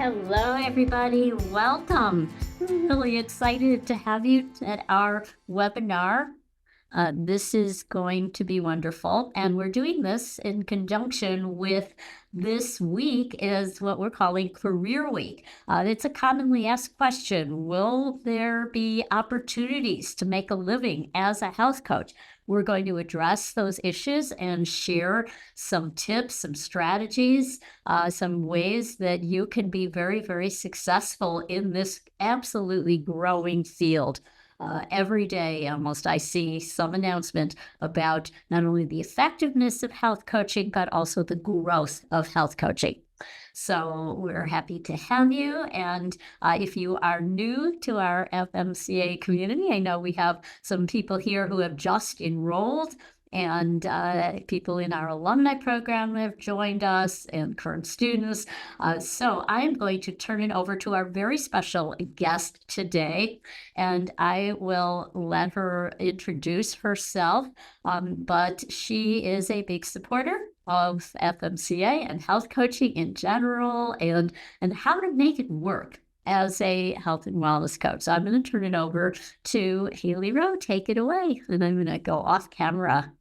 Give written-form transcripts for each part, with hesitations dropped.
Hello, everybody. Welcome. I'm really excited to have you at our webinar. This is going to be wonderful. And we're doing this in conjunction with this week is what we're calling Career Week. It's a commonly asked question. Will there be opportunities to make a living as a health coach? We're going to address those issues and share some tips, some strategies, some ways that you can be very, very successful in this absolutely growing field. Every day, almost, I see some announcement about not only the effectiveness of health coaching, but also the growth of health coaching. So we're happy to have you. And if you are new to our FMCA community, I know we have some people here who have just enrolled, and people in our alumni program have joined us, and current students. So I'm going to turn it over to our very special guest today, and I will let her introduce herself. But she is a big supporter of FMCA and health coaching in general, and how to make it work as a health and wellness coach. So I'm going to turn it over to Hailey Rowe. Take it away. And I'm going to go off camera.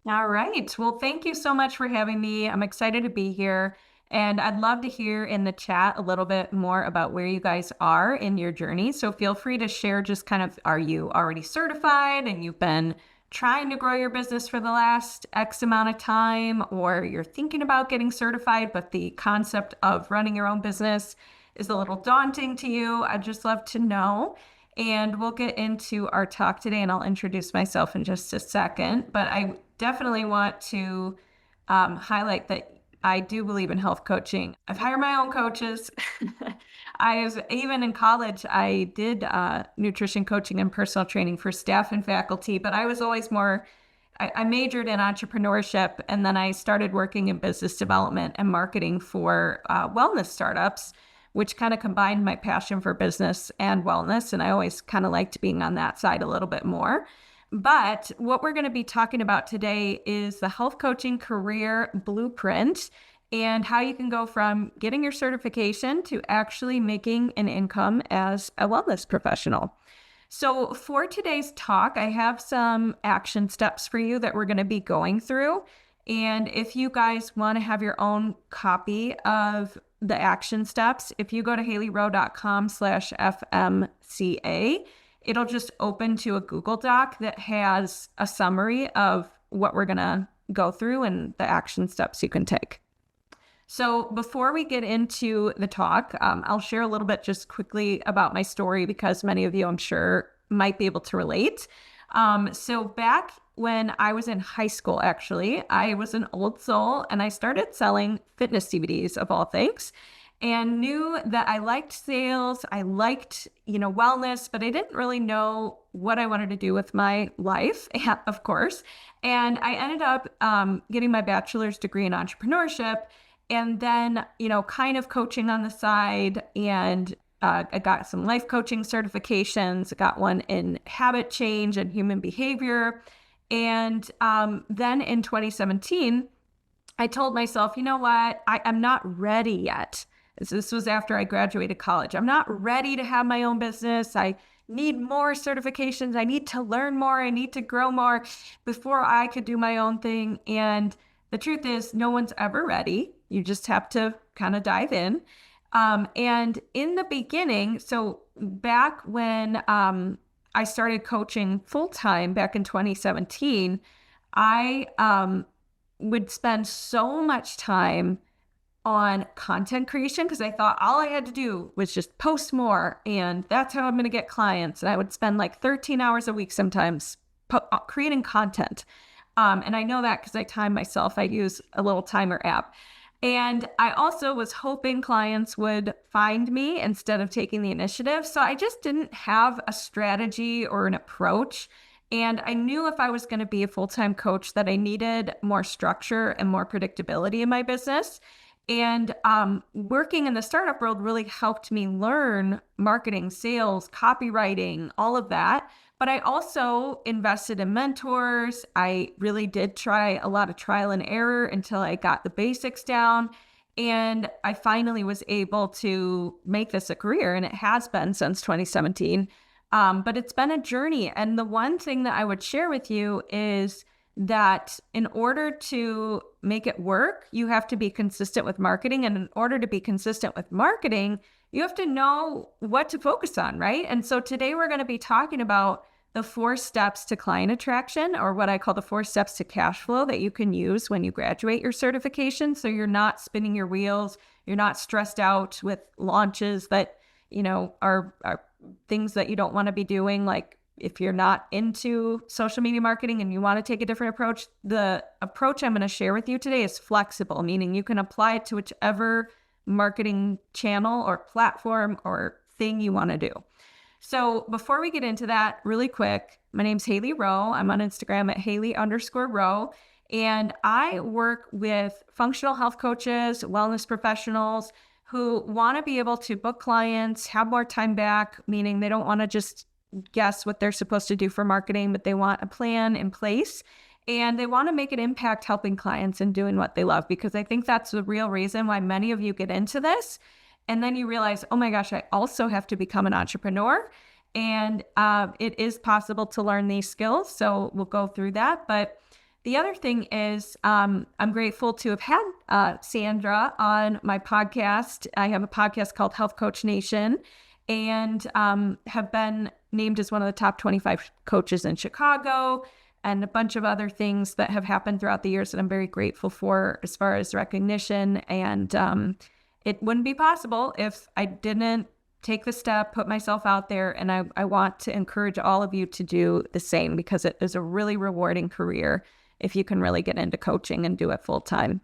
All right. Well, thank you so much for having me. I'm excited to be here. And I'd love to hear in the chat a little bit more about where you guys are in your journey. So feel free to share just kind of, are you already certified and you've been trying to grow your business for the last X amount of time, or you're thinking about getting certified, but the concept of running your own business is a little daunting to you. I'd just love to know. And we'll get into our talk today, and I'll introduce myself in just a second. But I definitely want to highlight that I do believe in health coaching. I've hired my own coaches. Even in college, I did nutrition coaching and personal training for staff and faculty, but I was always I majored in entrepreneurship, and then I started working in business development and marketing for wellness startups, which kind of combined my passion for business and wellness. And I always kind of liked being on that side a little bit more. But what we're going to be talking about today is the health coaching career blueprint and how you can go from getting your certification to actually making an income as a wellness professional. So for today's talk, I have some action steps for you that we're going to be going through. And if you guys want to have your own copy of the action steps, if you go to HaileyRowe.com/FMCA, it'll just open to a Google Doc that has a summary of what we're going to go through and the action steps you can take. So before we get into the talk, I'll share a little bit just quickly about my story because many of you, I'm sure, might be able to relate. So back when I was in high school, actually, I was an old soul and I started selling fitness DVDs of all things, and knew that I liked sales. I liked, wellness, but I didn't really know what I wanted to do with my life, of course. And I ended up getting my bachelor's degree in entrepreneurship, and then, kind of coaching on the side. And I got some life coaching certifications. I got one in habit change and human behavior. And then in 2017, I told myself, you know what? I'm not ready yet. This was after I graduated college. I'm not ready to have my own business. I need more certifications. I need to learn more. I need to grow more before I could do my own thing. And the truth is, no one's ever ready. You just have to kind of dive in. And in the beginning, so back when I started coaching full-time back in 2017, I would spend so much time on content creation because I thought all I had to do was just post more, and that's how I'm going to get clients. And I would spend like 13 hours a week sometimes creating content. And I know that because I time myself. I use a little timer app. And I also was hoping clients would find me instead of taking the initiative. So I just didn't have a strategy or an approach. And I knew if I was going to be a full-time coach that I needed more structure and more predictability in my business. And working in the startup world really helped me learn marketing, sales, copywriting, all of that. But I also invested in mentors. I really did try a lot of trial and error until I got the basics down. And I finally was able to make this a career, and it has been since 2017. But it's been a journey. And the one thing that I would share with you is that in order to make it work, you have to be consistent with marketing. And in order to be consistent with marketing, you have to know what to focus on, right? And so today we're going to be talking about the 4 steps to client attraction, or what I call the 4 steps to cash flow, that you can use when you graduate your certification. So you're not spinning your wheels, you're not stressed out with launches that, are things that you don't want to be doing. Like if you're not into social media marketing and you want to take a different approach, the approach I'm going to share with you today is flexible, meaning you can apply it to whichever marketing channel or platform or thing you want to do. So before we get into that, really quick, my name's Hailey Rowe. I'm on Instagram at Hailey_Rowe. And I work with functional health coaches, wellness professionals who want to be able to book clients, have more time back, meaning they don't want to just guess what they're supposed to do for marketing, but they want a plan in place. And they want to make an impact helping clients and doing what they love, because I think that's the real reason why many of you get into this. And then you realize, oh my gosh, I also have to become an entrepreneur. And it is possible to learn these skills. So we'll go through that. But the other thing is I'm grateful to have had Sandra on my podcast. I have a podcast called Health Coach Nation, and have been named as one of the top 25 coaches in Chicago, and a bunch of other things that have happened throughout the years that I'm very grateful for as far as recognition. And it wouldn't be possible if I didn't take the step, put myself out there. And I want to encourage all of you to do the same, because it is a really rewarding career if you can really get into coaching and do it full time.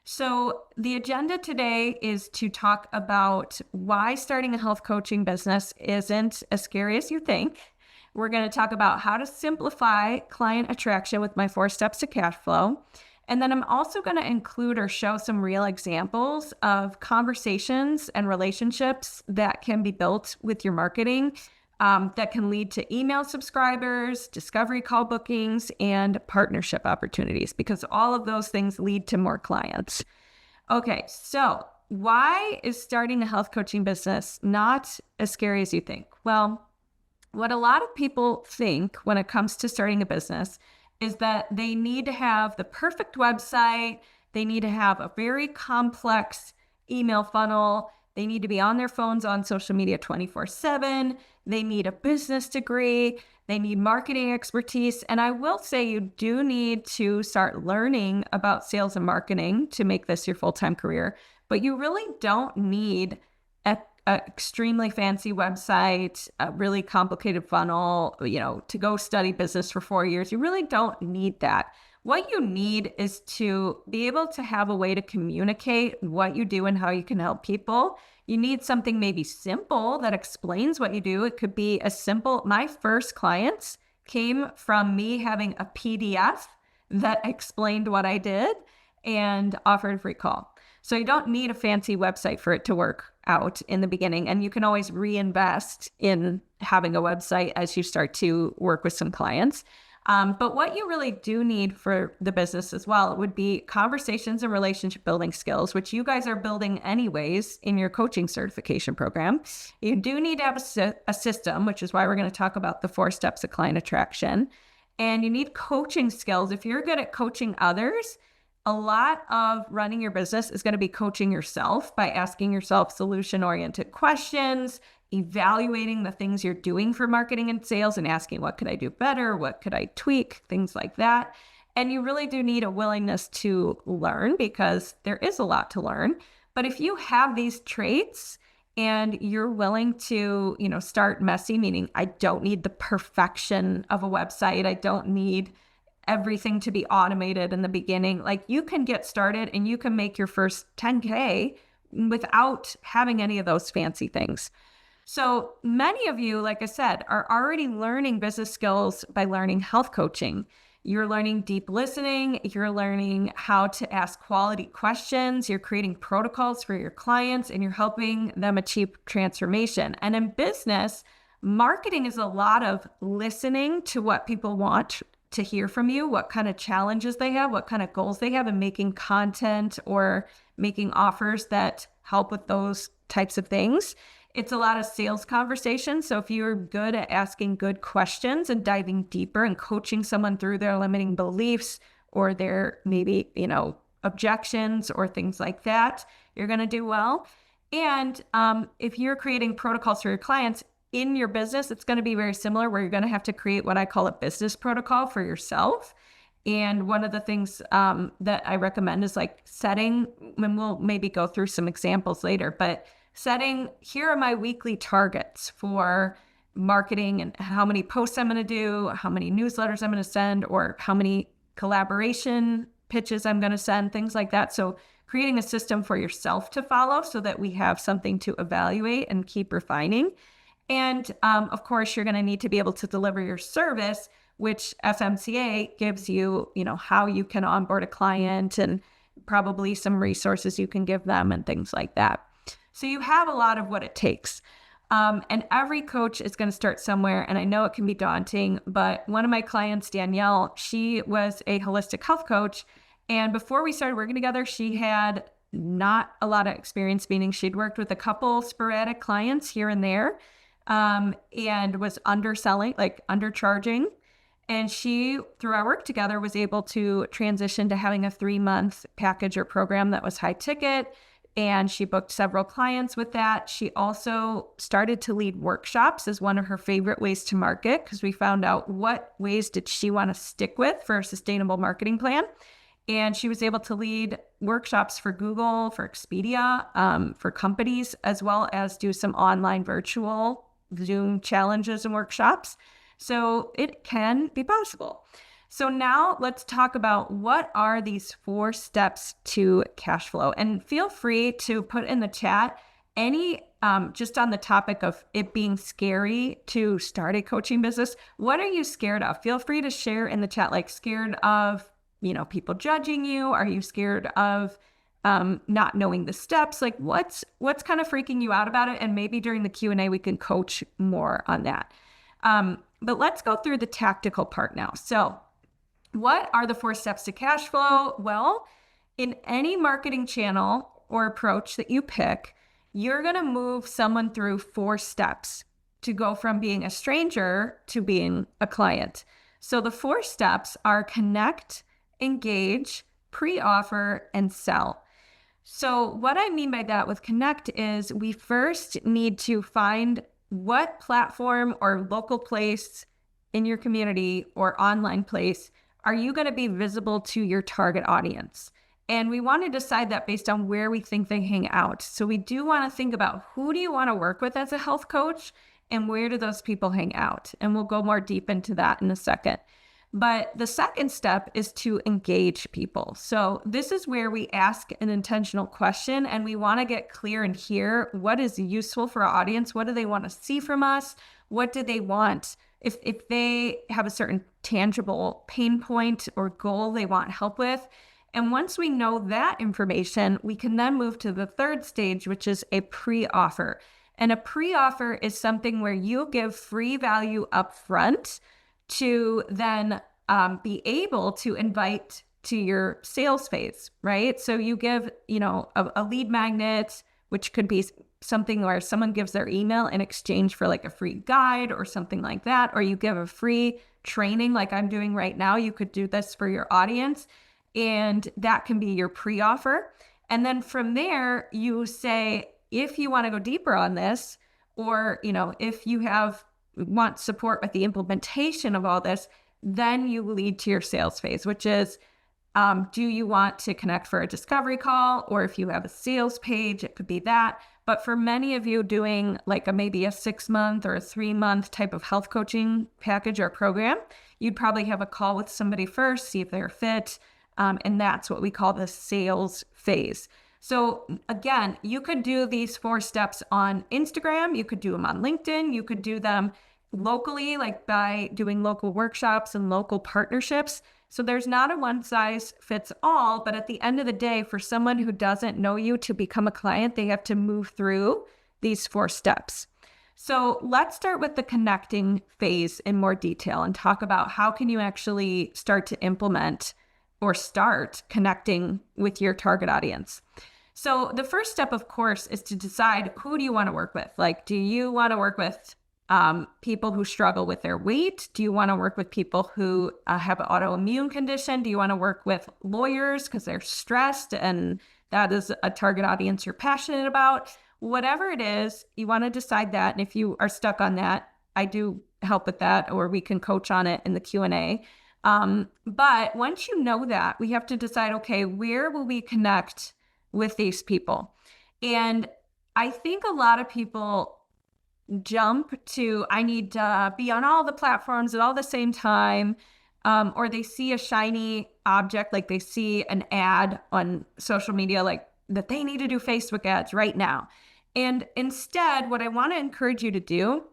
So the agenda today is to talk about why starting a health coaching business isn't as scary as you think. We're going to talk about how to simplify client attraction with my 4 steps to cash flow. And then I'm also going to include or show some real examples of conversations and relationships that can be built with your marketing, that can lead to email subscribers, discovery call bookings, and partnership opportunities, because all of those things lead to more clients. Okay, so why is starting a health coaching business not as scary as you think? Well, what a lot of people think when it comes to starting a business is that they need to have the perfect website, they need to have a very complex email funnel, they need to be on their phones on social media 24/7, they need a business degree, they need marketing expertise. And I will say you do need to start learning about sales and marketing to make this your full-time career, but you really don't need an extremely fancy website, a really complicated funnel, to go study business for 4 years. You really don't need that. What you need is to be able to have a way to communicate what you do and how you can help people. You need something maybe simple that explains what you do. It could be as simple. My first clients came from me having a PDF that explained what I did and offered a free call. So you don't need a fancy website for it to work out in the beginning. And you can always reinvest in having a website as you start to work with some clients. But what you really do need for the business as well would be conversations and relationship building skills, which you guys are building anyways in your coaching certification program. You do need to have a system, which is why we're going to talk about the 4 steps of client attraction. And you need coaching skills. If you're good at coaching others, a lot of running your business is going to be coaching yourself by asking yourself solution-oriented questions, evaluating the things you're doing for marketing and sales, and asking, what could I do better? What could I tweak? Things like that. And you really do need a willingness to learn, because there is a lot to learn. But if you have these traits and you're willing to, start messy, meaning I don't need the perfection of a website, I don't need everything to be automated in the beginning. Like, you can get started and you can make your first 10K without having any of those fancy things. So many of you, like I said, are already learning business skills by learning health coaching. You're learning deep listening. You're learning how to ask quality questions. You're creating protocols for your clients, and you're helping them achieve transformation. And in business, marketing is a lot of listening to what people want to hear from you, what kind of challenges they have, what kind of goals they have, and making content or making offers that help with those types of things. It's a lot of sales conversations. So if you're good at asking good questions and diving deeper and coaching someone through their limiting beliefs or their maybe, objections or things like that, you're going to do well. And if you're creating protocols for your clients in your business, it's going to be very similar, where you're going to have to create what I call a business protocol for yourself. And one of the things that I recommend is like setting, and we'll maybe go through some examples later, but setting, here are my weekly targets for marketing and how many posts I'm going to do, how many newsletters I'm going to send, or how many collaboration pitches I'm going to send, things like that. So creating a system for yourself to follow so that we have something to evaluate and keep refining. And of course, you're going to need to be able to deliver your service, which FMCA gives you, how you can onboard a client and probably some resources you can give them and things like that. So you have a lot of what it takes. And every coach is going to start somewhere. And I know it can be daunting, but one of my clients, Danielle, she was a holistic health coach. And before we started working together, she had not a lot of experience, meaning she'd worked with a couple sporadic clients here and there, and was underselling, like undercharging. And she, through our work together, was able to transition to having a 3-month package or program that was high ticket. And she booked several clients with that. She also started to lead workshops as one of her favorite ways to market, because we found out what ways did she want to stick with for a sustainable marketing plan. And she was able to lead workshops for Google, for Expedia, for companies, as well as do some online virtual Zoom challenges and workshops. So it can be possible. So now let's talk about what are these 4 steps to cash flow. And feel free to put in the chat any, just on the topic of it being scary to start a coaching business. What are you scared of? Feel free to share in the chat, like scared of, people judging you. Are you scared of not knowing the steps? Like what's kind of freaking you out about it? And maybe during the Q&A, we can coach more on that. But let's go through the tactical part now. So what are the 4 steps to cash flow? Well, in any marketing channel or approach that you pick, you're going to move someone through 4 steps to go from being a stranger to being a client. So the 4 steps are connect, engage, pre-offer, and sell. So what I mean by that with connect is we first need to find what platform or local place in your community or online place are you going to be visible to your target audience? And we want to decide that based on where we think they hang out. So we do want to think about who do you want to work with as a health coach and where do those people hang out? And we'll go more deep into that in a second. But the second step is to engage people. So this is where we ask an intentional question and we want to get clear and hear what is useful for our audience. What do they want to see from us? What do they want? If they have a certain tangible pain point or goal they want help with. And once we know that information, we can then move to the third stage, which is a pre-offer. And a pre-offer is something where you give free value up front to then be able to invite to your sales phase, right? So you give, a lead magnet, which could be something where someone gives their email in exchange for like a free guide or something like that, or you give a free training like I'm doing right now. You could do this for your audience, and that can be your pre-offer. And then from there, you say, if you want to go deeper on this, or, if you want support with the implementation of all this, then you lead to your sales phase, which is, do you want to connect for a discovery call? Or if you have a sales page, it could be that. But for many of you doing like maybe a 6-month or a 3-month type of health coaching package or program, you'd probably have a call with somebody first, see if they're fit. And that's what we call the sales phase. So again, you could do these 4 steps on Instagram. You could do them on LinkedIn. You could do them locally, like by doing local workshops and local partnerships. So there's not a one size fits all, but at the end of the day, for someone who doesn't know you to become a client, they have to move through these 4 steps. So let's start with the connecting phase in more detail and talk about how can you actually start to implement or start connecting with your target audience. So the first step, of course, is to decide who do you want to work with? Like, do you want to work with people who struggle with their weight? Do you want to work with people who have an autoimmune condition? Do you want to work with lawyers because they're stressed and that is a target audience you're passionate about? Whatever it is, you want to decide that. And if you are stuck on that, I do help with that, or we can coach on it in the Q&A. But once you know that, we have to decide, okay, where will we connect with these people? And I think a lot of people jump to, I need to be on all the platforms at all the same time, or they see a shiny object, like they see an ad on social media, like that they need to do Facebook ads right now. And instead, what I want to encourage you to do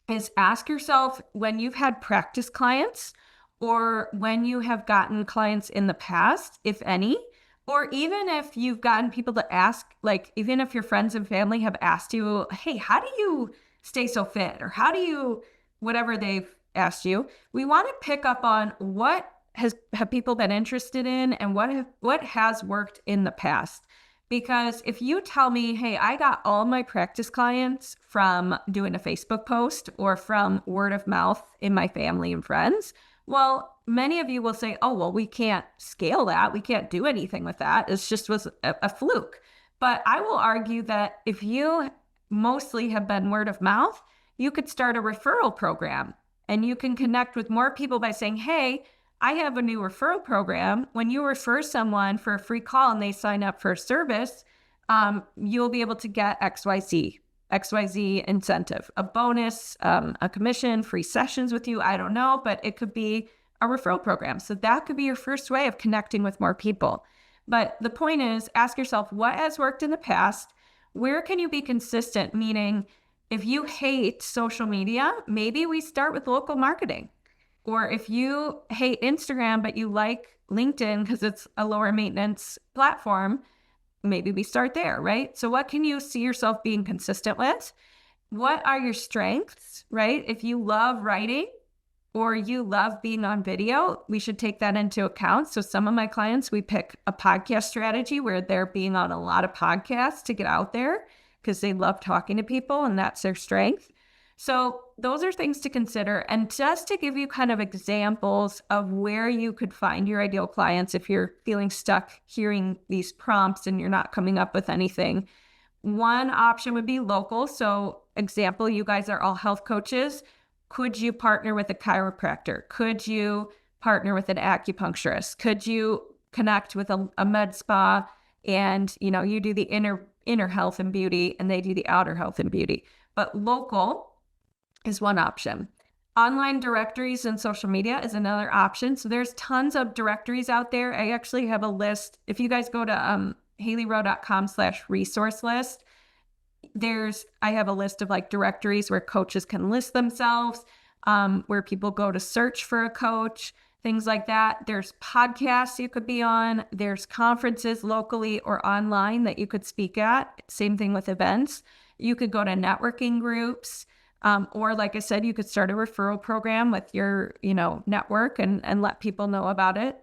is ask yourself, when you've had practice clients or when you have gotten clients in the past, if any, or even if you've gotten people to ask, like even if your friends and family have asked you, hey, how do you stay so fit? Or how do you, whatever they've asked you, we want to pick up on what have people been interested in and what has worked in the past. Because if you tell me, hey, I got all my practice clients from doing a Facebook post or from word of mouth in my family and friends, well, many of you will say, oh, well, we can't scale that. We can't do anything with that. It just was a fluke. But I will argue that if you mostly have been word of mouth, you could start a referral program and you can connect with more people by saying, hey, I have a new referral program. When you refer someone for a free call and they sign up for a service, you'll be able to get XYZ incentive, a bonus, a commission, free sessions with you. I don't know, but it could be a referral program. So that could be your first way of connecting with more people. But the point is, ask yourself, what has worked in the past? Where can you be consistent? Meaning, if you hate social media, maybe we start with local marketing. Or if you hate Instagram, but you like LinkedIn because it's a lower maintenance platform, maybe we start there, right? So what can you see yourself being consistent with? What are your strengths, right? If you love writing or you love being on video, we should take that into account. So some of my clients, we pick a podcast strategy where they're being on a lot of podcasts to get out there because they love talking to people and that's their strength. So those are things to consider. And just to give you kind of examples of where you could find your ideal clients if you're feeling stuck hearing these prompts and you're not coming up with anything. One option would be local. So example, you guys are all health coaches. Could you partner with a chiropractor? Could you partner with an acupuncturist? Could you connect with a med spa and, you do the inner health and beauty and they do the outer health and beauty? But local is one option. Online directories and social media is another option. So there's tons of directories out there. I actually have a list. If you guys go to HaileyRowe.com/resource list, I have a list of like directories where coaches can list themselves, where people go to search for a coach, things like that. There's podcasts you could be on. There's conferences locally or online that you could speak at. Same thing with events. You could go to networking groups. Or like I said, you could start a referral program with your, network and let people know about it.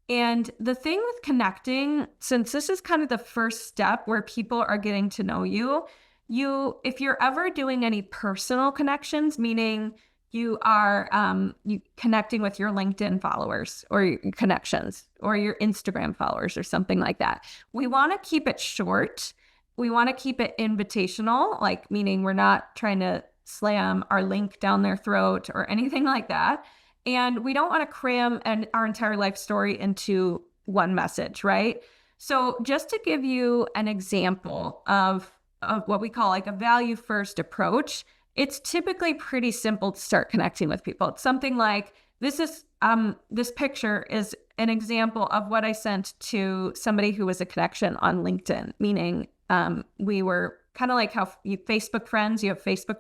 And the thing with connecting, since this is kind of the first step where people are getting to know you, if you're ever doing any personal connections, meaning you are you connecting with your LinkedIn followers or your connections or your Instagram followers or something like that, we want to keep it short. We want to keep it invitational, like meaning we're not trying to slam our link down their throat or anything like that. And we don't want to cram our entire life story into one message, right? So just to give you an example of what we call like a value first approach, it's typically pretty simple to start connecting with people. It's something like this picture is an example of what I sent to somebody who was a connection on LinkedIn, meaning we were kind of like how you have Facebook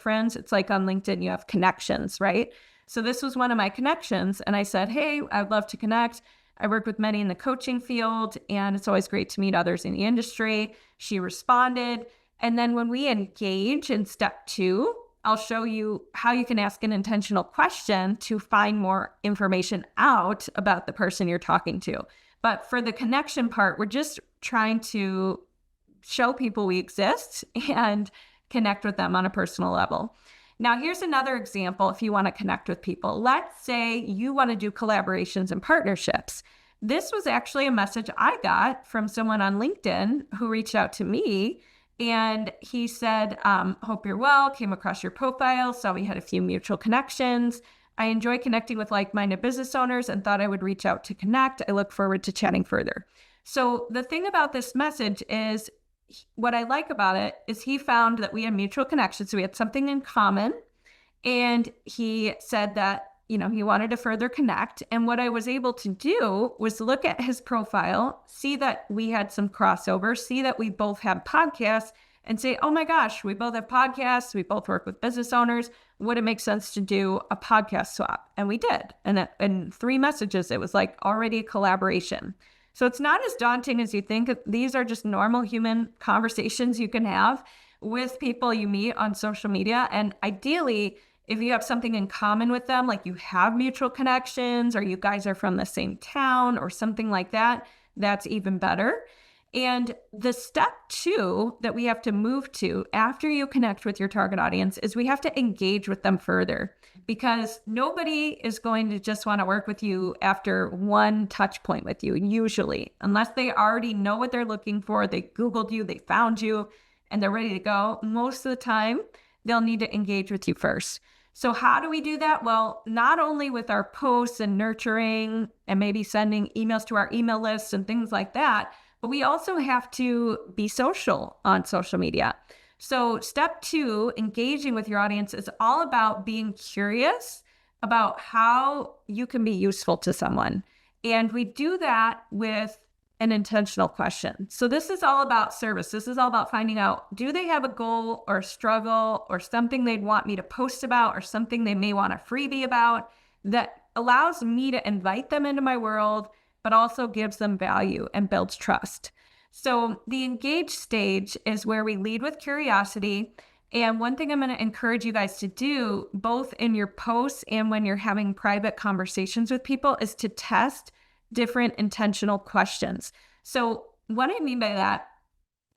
friends. It's like on LinkedIn, you have connections, right? So this was one of my connections. And I said, hey, I'd love to connect. I work with many in the coaching field, and it's always great to meet others in the industry. She responded. And then when we engage in step 2, I'll show you how you can ask an intentional question to find more information out about the person you're talking to. But for the connection part, we're just trying to show people we exist and connect with them on a personal level. Now, here's another example if you want to connect with people. Let's say you want to do collaborations and partnerships. This was actually a message I got from someone on LinkedIn who reached out to me, and he said, hope you're well, came across your profile, saw we had a few mutual connections. I enjoy connecting with like-minded business owners and thought I would reach out to connect. I look forward to chatting further. So the thing about this message is, what I like about it is he found that we had mutual connections. So we had something in common. And he said that, he wanted to further connect. And what I was able to do was look at his profile, see that we had some crossover, see that we both have podcasts, and say, oh my gosh, we both have podcasts. We both work with business owners. Would it make sense to do a podcast swap? And we did. And in 3 messages, it was like already a collaboration. So it's not as daunting as you think. These are just normal human conversations you can have with people you meet on social media. And ideally, if you have something in common with them, like you have mutual connections or you guys are from the same town or something like that, that's even better. And the step 2 that we have to move to after you connect with your target audience is we have to engage with them further, because nobody is going to just want to work with you after one touch point with you, usually, unless they already know what they're looking for. They Googled you, they found you, and they're ready to go. Most of the time, they'll need to engage with you first. So how do we do that? Well, not only with our posts and nurturing and maybe sending emails to our email lists and things like that, but we also have to be social on social media. So step 2, engaging with your audience, is all about being curious about how you can be useful to someone. And we do that with an intentional question. So this is all about service. This is all about finding out, do they have a goal or a struggle or something they'd want me to post about or something they may want a freebie about that allows me to invite them into my world, but also gives them value and builds trust. So the engage stage is where we lead with curiosity. And one thing I'm going to encourage you guys to do, both in your posts and when you're having private conversations with people, is to test different intentional questions. So what I mean by that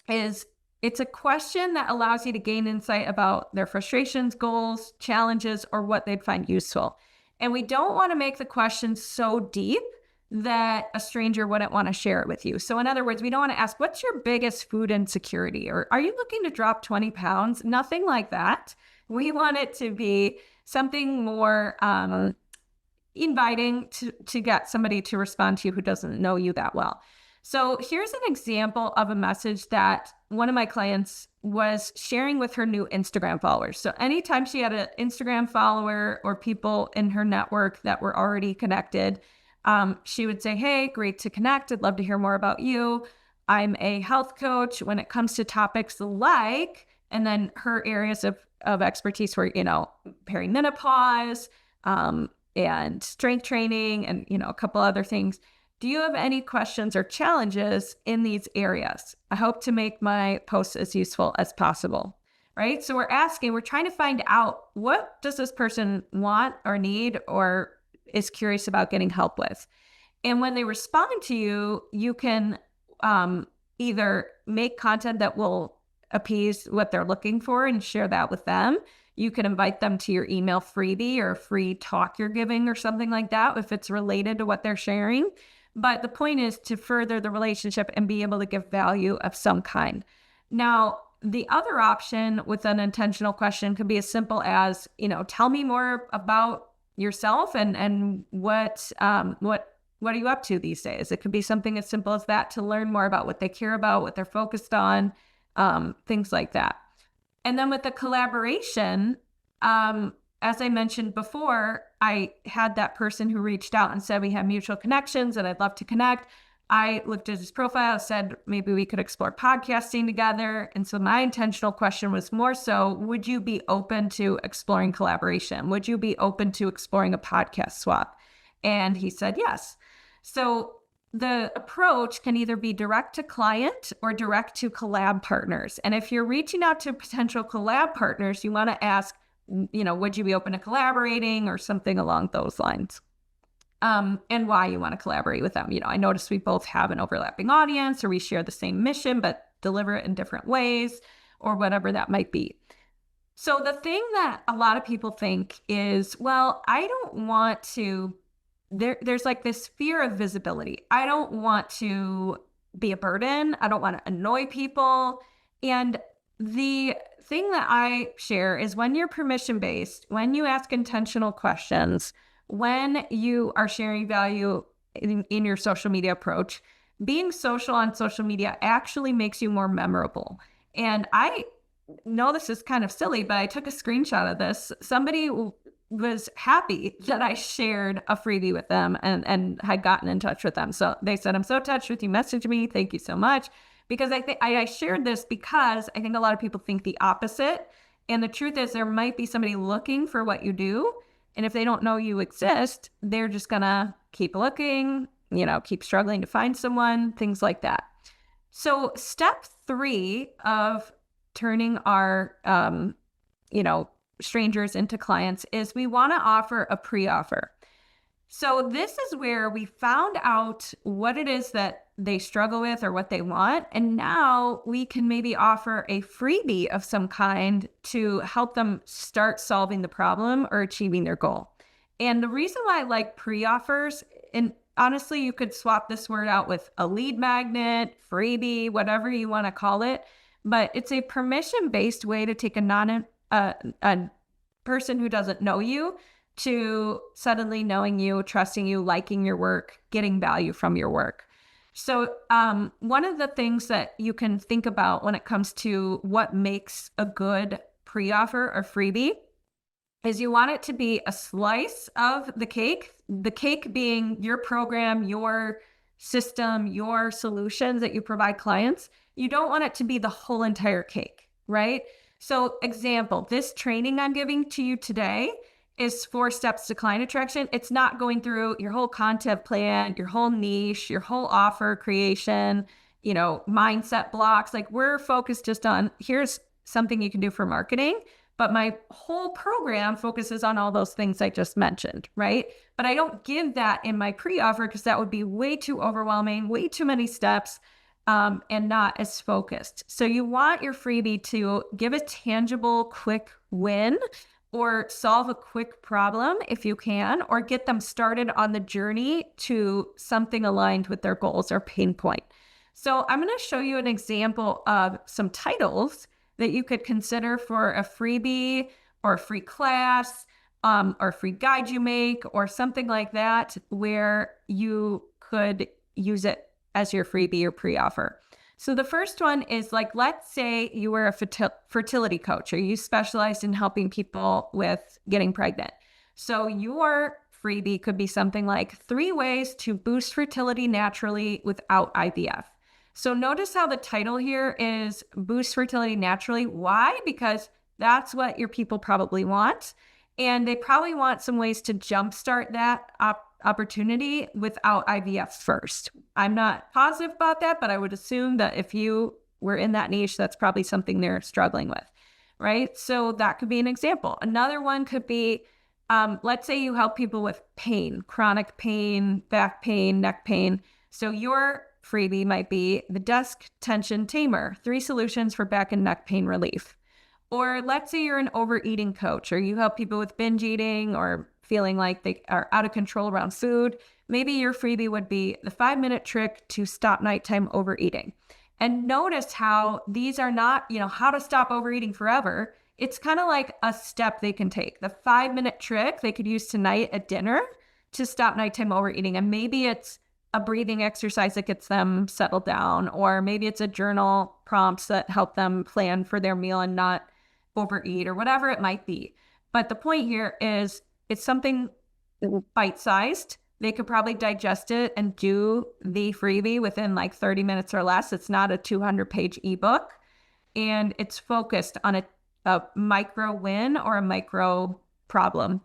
is it's a question that allows you to gain insight about their frustrations, goals, challenges, or what they'd find useful. And we don't want to make the question so deep that a stranger wouldn't want to share it with you. So in other words, we don't want to ask, what's your biggest food insecurity? Or are you looking to drop 20 pounds? Nothing like that. We want it to be something more inviting to get somebody to respond to you who doesn't know you that well. So here's an example of a message that one of my clients was sharing with her new Instagram followers. So anytime she had an Instagram follower or people in her network that were already connected, she would say, hey, great to connect. I'd love to hear more about you. I'm a health coach. When it comes to topics like, and then her areas of expertise were, perimenopause, and strength training and, a couple other things. Do you have any questions or challenges in these areas? I hope to make my posts as useful as possible, right? So we're trying to find out, what does this person want or need or is curious about getting help with? And when they respond to you, you can either make content that will appease what they're looking for and share that with them. You can invite them to your email freebie or a free talk you're giving or something like that if it's related to what they're sharing. But the point is to further the relationship and be able to give value of some kind. Now, the other option with an intentional question could be as simple as, tell me more about yourself and what are you up to these days? It could be something as simple as that, to learn more about what they care about, what they're focused on, things like that. And then with the collaboration, as I mentioned before, I had that person who reached out and said we have mutual connections and I'd love to connect. I looked at his profile, said maybe we could explore podcasting together. And so my intentional question was more so, would you be open to exploring collaboration? Would you be open to exploring a podcast swap? And he said yes. So the approach can either be direct to client or direct to collab partners. And if you're reaching out to potential collab partners, you want to ask, would you be open to collaborating or something along those lines? And why you want to collaborate with them. I noticed we both have an overlapping audience, or we share the same mission, but deliver it in different ways, or whatever that might be. So the thing that a lot of people think is, well, I don't want to, there's like this fear of visibility. I don't want to be a burden. I don't want to annoy people. And the thing that I share is when you're permission-based, when you ask intentional questions, when you are sharing value in your social media approach, being social on social media actually makes you more memorable. And I know this is kind of silly, but I took a screenshot of this. Somebody was happy that I shared a freebie with them and had gotten in touch with them. So they said, I'm so touched with you, messaged me. Thank you so much. Because I think I shared this because I think a lot of people think the opposite. And the truth is there might be somebody looking for what you do. And if they don't know you exist, they're just going to keep looking, keep struggling to find someone, things like that. So step 3 of turning our, strangers into clients is we want to offer a pre-offer. So this is where we found out what it is that they struggle with or what they want. And now we can maybe offer a freebie of some kind to help them start solving the problem or achieving their goal. And the reason why I like pre-offers, and honestly, you could swap this word out with a lead magnet, freebie, whatever you want to call it, but it's a permission-based way to take a person who doesn't know you to suddenly knowing you, trusting you, liking your work, getting value from your work. So one of the things that you can think about when it comes to what makes a good pre-offer or freebie is you want it to be a slice of the cake being your program, your system, your solutions that you provide clients. You don't want it to be the whole entire cake, right? So example, this training I'm giving to you today is 4 steps to client attraction. It's not going through your whole content plan, your whole niche, your whole offer creation, mindset blocks. Like we're focused just on here's something you can do for marketing, but my whole program focuses on all those things I just mentioned, right? But I don't give that in my pre-offer because that would be way too overwhelming, way too many steps, and not as focused. So you want your freebie to give a tangible, quick win or solve a quick problem if you can, or get them started on the journey to something aligned with their goals or pain point. So I'm going to show you an example of some titles that you could consider for a freebie or a free class, or a free guide you make or something like that, where you could use it as your freebie or pre-offer. So the first one is like, let's say you were a fertility coach or you specialized in helping people with getting pregnant. So your freebie could be something like 3 ways to boost fertility naturally without IVF. So notice how the title here is boost fertility naturally. Why? Because that's what your people probably want. And they probably want some ways to jumpstart that opportunity without IVF first. I'm not positive about that, but I would assume that if you were in that niche, that's probably something they're struggling with, right? So that could be an example. Another one could be, let's say you help people with pain, chronic pain, back pain, neck pain. So your freebie might be the desk tension tamer, 3 solutions for back and neck pain relief. Or let's say you're an overeating coach or you help people with binge eating or feeling like they are out of control around food. Maybe your freebie would be the 5-minute trick to stop nighttime overeating. And notice how these are not, how to stop overeating forever. It's kind of like a step they can take. The 5-minute trick they could use tonight at dinner to stop nighttime overeating. And maybe it's a breathing exercise that gets them settled down, or maybe it's a journal prompts that help them plan for their meal and not overeat, or whatever it might be. But the point here is it's something bite-sized. They could probably digest it and do the freebie within like 30 minutes or less. It's not a 200-page ebook, and it's focused on a micro win or a micro problem.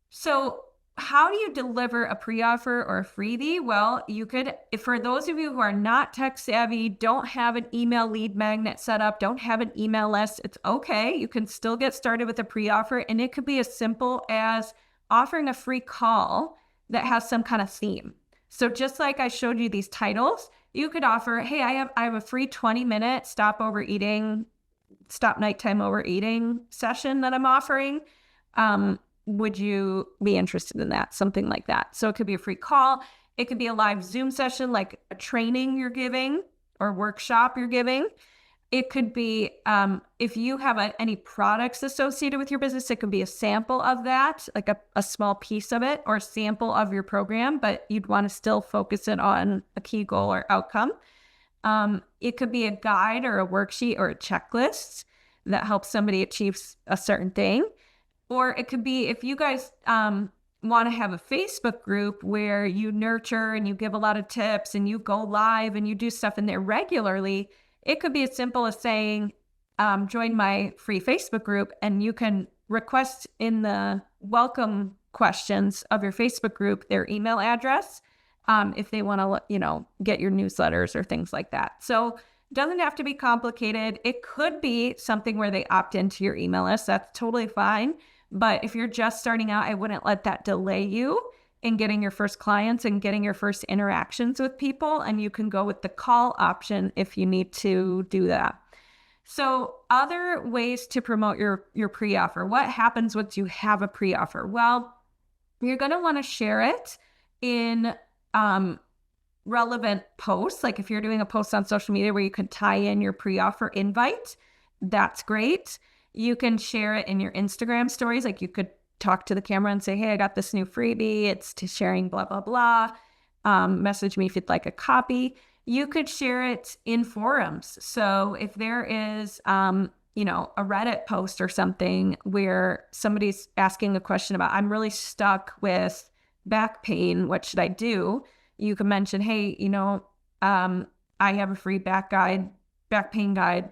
So how do you deliver a pre-offer or a freebie? Well, you could, for those of you who are not tech savvy, don't have an email lead magnet set up, don't have an email list, it's okay. You can still get started with a pre-offer, and it could be as simple as offering a free call that has some kind of theme. So just like I showed you these titles, you could offer, hey, I have a free 20-minute stop nighttime overeating session that I'm offering. Would you be interested in that? Something like that. So it could be a free call. It could be a live Zoom session, like a training you're giving or workshop you're giving. It could be, if you have any products associated with your business, it could be a sample of that, like a small piece of it, or a sample of your program, but you'd want to still focus it on a key goal or outcome. It could be a guide or a worksheet or a checklist that helps somebody achieve a certain thing. Or it could be, if you guys want to have a Facebook group where you nurture and you give a lot of tips and you go live and you do stuff in there regularly, it could be as simple as saying, join my free Facebook group, and you can request in the welcome questions of your Facebook group their email address if they want to, get your newsletters or things like that. So it doesn't have to be complicated. It could be something where they opt into your email list. That's totally fine. But if you're just starting out, I wouldn't let that delay you in getting your first clients and getting your first interactions with people. And you can go with the call option if you need to do that. So other ways to promote your pre-offer. What happens once you have a pre-offer? Well, you're going to want to share it in relevant posts. Like if you're doing a post on social media where you can tie in your pre-offer invite, that's great. You can share it in your Instagram stories. Like you could talk to the camera and say, hey, I got this new freebie. It's to sharing blah, blah, blah. Message me if you'd like a copy. You could share it in forums. So if there is, a Reddit post or something where somebody's asking a question about, I'm really stuck with back pain, what should I do? You can mention, hey, I have a free back pain guide.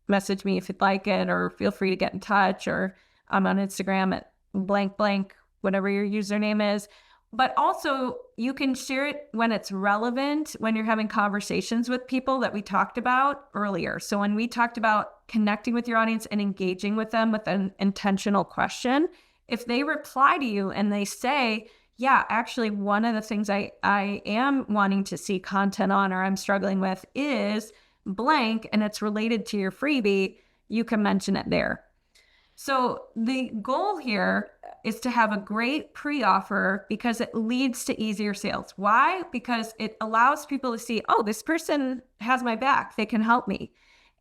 Message me if you'd like it, or feel free to get in touch, or I'm on Instagram at blank, blank, whatever your username is. But also you can share it when it's relevant, when you're having conversations with people that we talked about earlier. So when we talked about connecting with your audience and engaging with them with an intentional question, if they reply to you and they say, yeah, actually one of the things I am wanting to see content on, or I'm struggling with, is blank, and it's related to your freebie, you can mention it there. So the goal here is to have a great pre-offer because it leads to easier sales. Why? Because it allows people to see, oh, this person has my back. They can help me.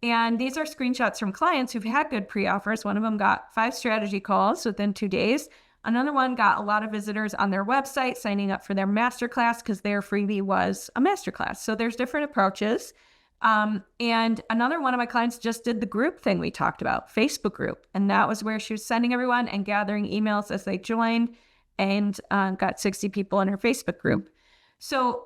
And these are screenshots from clients who've had good pre-offers. One of them got 5 strategy calls within 2 days. Another one got a lot of visitors on their website signing up for their masterclass because their freebie was a masterclass. So there's different approaches. And another one of my clients just did the group thing we talked about, Facebook group. And that was where she was sending everyone and gathering emails as they joined, and got 60 people in her Facebook group. So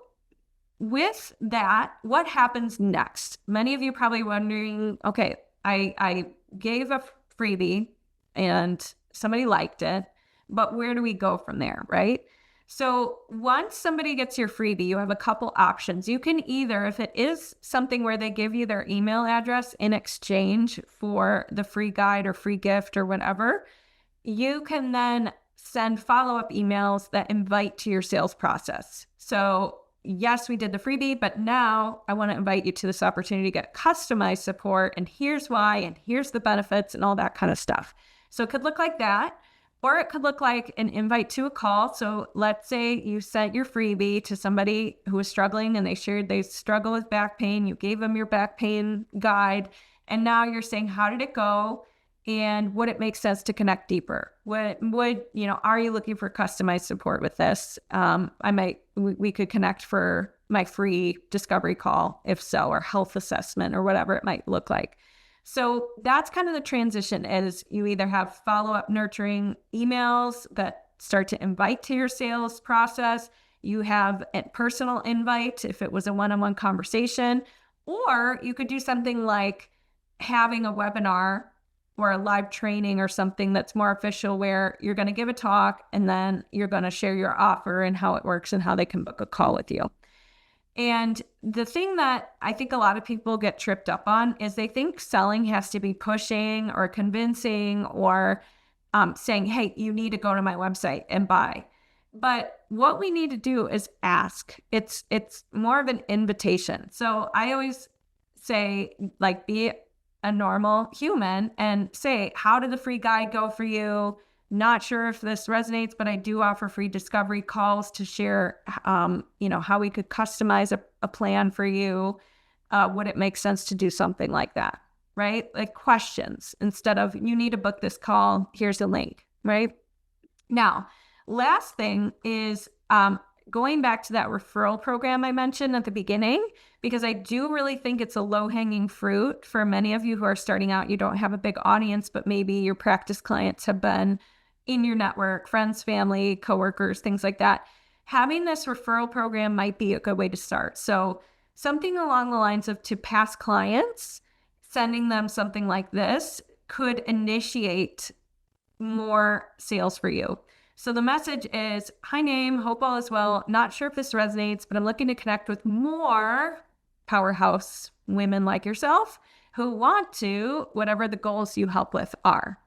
with that, what happens next? Many of you probably wondering, okay, I gave a freebie and somebody liked it, but where do we go from there, right? So once somebody gets your freebie, you have a couple options. You can either, if it is something where they give you their email address in exchange for the free guide or free gift or whatever, you can then send follow-up emails that invite to your sales process. So yes, we did the freebie, but now I want to invite you to this opportunity to get customized support, and here's why, and here's the benefits and all that kind of stuff. So it could look like that. Or it could look like an invite to a call. So let's say you sent your freebie to somebody who was struggling and they shared they struggle with back pain. You gave them your back pain guide. And now you're saying, how did it go? And would it make sense to connect deeper? Are you looking for customized support with this? We could connect for my free discovery call, if so, or health assessment or whatever it might look like. So that's kind of the transition, is you either have follow-up nurturing emails that start to invite to your sales process. You have a personal invite if it was a one-on-one conversation, or you could do something like having a webinar or a live training or something that's more official where you're going to give a talk and then you're going to share your offer and how it works and how they can book a call with you. And the thing that I think a lot of people get tripped up on is they think selling has to be pushing or convincing or saying, hey, you need to go to my website and buy. But what we need to do is ask. It's more of an invitation. So I always say, like, be a normal human and say, how did the free guide go for you? Not sure if this resonates, but I do offer free discovery calls to share, how we could customize a plan for you. Would it make sense to do something like that? Right? Like questions instead of you need to book this call. Here's a link, right? Now, last thing is going back to that referral program I mentioned at the beginning, because I do really think it's a low-hanging fruit for many of you who are starting out. You don't have a big audience, but maybe your practice clients have been in your network, friends, family, coworkers, things like that. Having this referral program might be a good way to start. So something along the lines of to past clients, sending them something like this could initiate more sales for you. So the message is, hi name, hope all is well. Not sure if this resonates, but I'm looking to connect with more powerhouse women like yourself who want to, whatever the goals you help with are.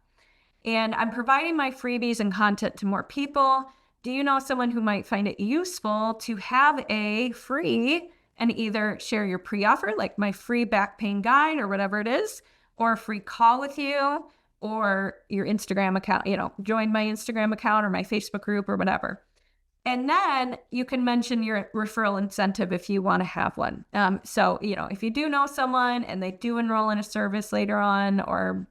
And I'm providing my freebies and content to more people. Do you know someone who might find it useful to have a free and either share your pre-offer, like my free back pain guide or whatever it is, or a free call with you, or your Instagram account, join my Instagram account or my Facebook group or whatever. And then you can mention your referral incentive if you want to have one. So, if you do know someone and they do enroll in a service later on, or,